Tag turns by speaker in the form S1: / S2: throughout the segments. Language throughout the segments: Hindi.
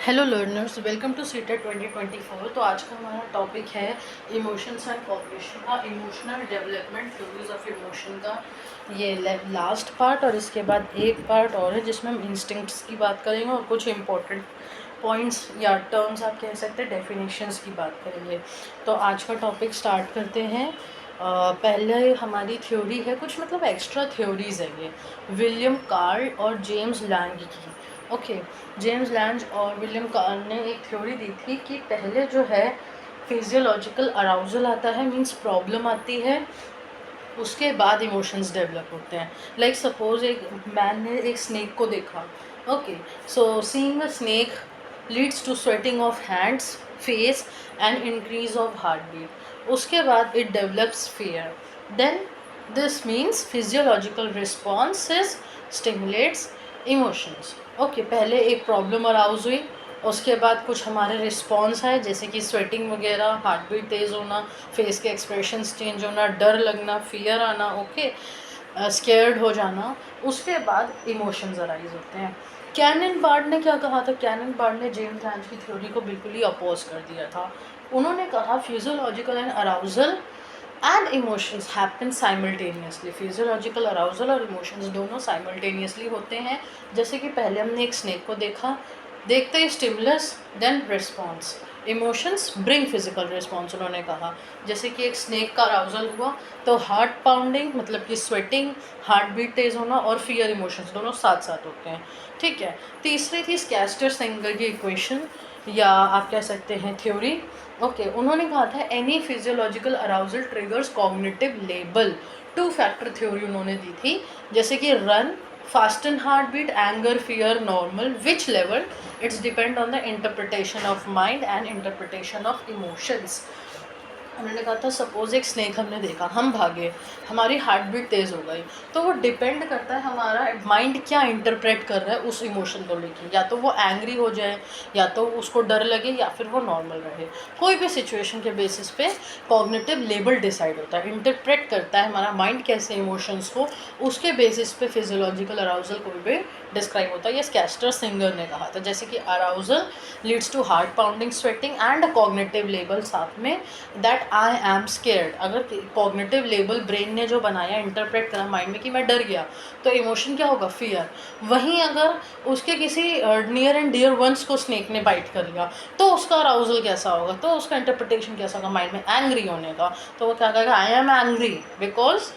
S1: Hello learners, welcome to CTET 2024। तो आज का हमारा टॉपिक है इमोशंस एंड कॉग्निशन का, emotional development theories of emotion का। ये लास्ट पार्ट और इसके बाद एक पार्ट और है जिसमें हम इंस्टिंक्ट्स की बात करेंगे और कुछ इंपॉर्टेंट पॉइंट्स या टर्म्स आप कह सकते हैं डेफिनेशंस की बात करेंगे। तो आज का टॉपिक स्टार्ट करते हैं। पहले हमारी थ्योरी है कुछ मतलब एक्स्ट्रा थ्योरीज है ये विलियम कार्ल और जेम्स लैंग की। ओके, जेम्स लैंज और विलियम कार्ल ने एक थ्योरी दी थी कि पहले जो है फिजियोलॉजिकल अराउजल आता है, मींस प्रॉब्लम आती है, उसके बाद इमोशंस डेवलप होते हैं। लाइक सपोज एक मैन ने एक स्नेक को देखा। Okay, so seeing a snake leads to sweating of hands, face and increase of heart beat. उसके बाद it develops fear. Then this means physiological responses stimulates emotions. Okay, पहले एक प्रॉब्लम अराउज हुई, उसके बाद कुछ हमारे रिस्पॉन्स है जैसे कि स्वेटिंग वगैरह, हार्ट बीट तेज़ होना, फेस के एक्सप्रेशंस चेंज होना, डर लगना, फियर आना, ओके, स्केयर्ड हो जाना। उसके बाद इमोशंस अराइज होते हैं। कैनन बार्ड ने क्या कहा था? कैनन बार्ड ने जेम्स लैंज की थ्योरी को बिल्कुल ही अपोज कर दिया था। उन्होंने कहा physiological and arousal and emotions happen simultaneously. Physiological arousal और इमोशंस दोनों साइमल्टेनियसली होते हैं। जैसे कि पहले हमने एक स्नेक को देखा, देखते ही stimulus then response, emotions bring physical response. उन्होंने कहा जैसे कि एक स्नेक का अराउजल हुआ तो हार्ट पाउंडिंग मतलब कि स्वेटिंग, हार्ट बीट तेज़ होना और फियर इमोशंस दोनों साथ साथ होते हैं। ठीक है। तीसरी थी स्कैस्टर सिंगर की इक्वेशन या आप कह सकते हैं थ्योरी। ओके, उन्होंने कहा था any physiological arousal triggers cognitive label. Two factor theory उन्होंने दी थी जैसे कि run, fasten heartbeat, anger, fear, normal, which level? It's depend on the interpretation of mind and interpretation of emotions. उन्होंने कहा था सपोज एक स्नेक हमने देखा, हम भागे, हमारी हार्ट बीट तेज़ हो गई, तो वो डिपेंड करता है हमारा माइंड क्या इंटरप्रेट कर रहा है उस इमोशन को लेके। या तो वो एंग्री हो जाए, या तो उसको डर लगे, या फिर वो नॉर्मल रहे। कोई भी सिचुएशन के बेसिस पे कॉग्निटिव लेबल डिसाइड होता है, इंटरप्रेट करता है हमारा माइंड कैसे इमोशंस को, उसके बेसिस पे फिजियोलॉजिकल अराउजल को भी डिस्क्राइब होता है। ये स्कैस्टर सिंगर ने कहा था। जैसे कि arousal leads to heart pounding, sweating and cognitive label साथ में दैट आई एम स्केयर्ड। अगर कॉग्निटिव लेबल ब्रेन ने जो बनाया, इंटरप्रेट करा माइंड में कि मैं डर गया, तो इमोशन क्या होगा? फियर। वहीं अगर उसके किसी नियर एंड डियर वंस को स्नेक ने बाइट कर लिया तो उसका अराउजल कैसा होगा, तो उसका इंटरप्रिटेशन कैसा होगा माइंड में? एंग्री होने का। तो वो क्या कहेगा? I am angry because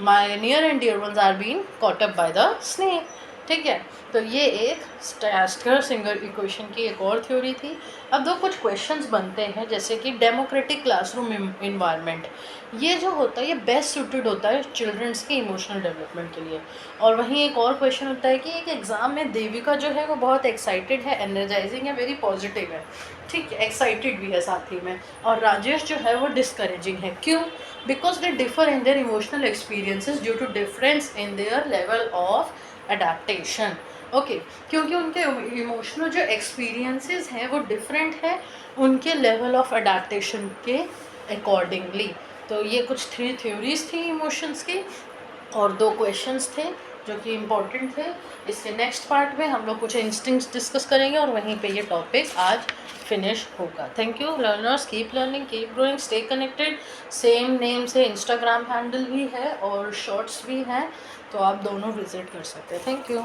S1: my near and dear ones are been caught up by the snake. ठीक है। तो ये एक स्कैस्टर सिंगर इक्वेशन की एक और थ्योरी थी। अब दो कुछ क्वेश्चंस बनते हैं जैसे कि डेमोक्रेटिक क्लासरूम इन्वायरमेंट, ये जो होता है ये बेस्ट सूटेड होता है चिल्ड्रंस के इमोशनल डेवलपमेंट के लिए। और वहीं एक और क्वेश्चन होता है कि एक एग्ज़ाम में देविका जो है वो बहुत एक्साइटेड है, एनर्जाइजिंग है, वेरी पॉजिटिव है, ठीक है, एक्साइटेड भी है साथ ही में, और राजेश जो है वो डिस्करेजिंग है। क्यों? Because they differ in their emotional experiences due to difference in their level of adaptation. Okay, क्योंकि उनके इमोशनल जो एक्सपीरियंसेस हैं वो डिफरेंट है उनके लेवल ऑफ अडेप्टेशन के अकॉर्डिंगली। तो ये कुछ 3 थ्योरीज थी इमोशंस की और 2 क्वेश्चंस थे जो कि इम्पोर्टेंट थे। इसके नेक्स्ट पार्ट में हम लोग कुछ इंस्टिंक्ट्स डिस्कस करेंगे और वहीं पे ये टॉपिक आज फिनिश होगा। Thank you learners, keep learning, keep growing, stay connected. Same name से इंस्टाग्राम हैंडल भी है और शॉर्ट्स भी हैं, तो आप दोनों विजिट कर सकते हैं। Thank you.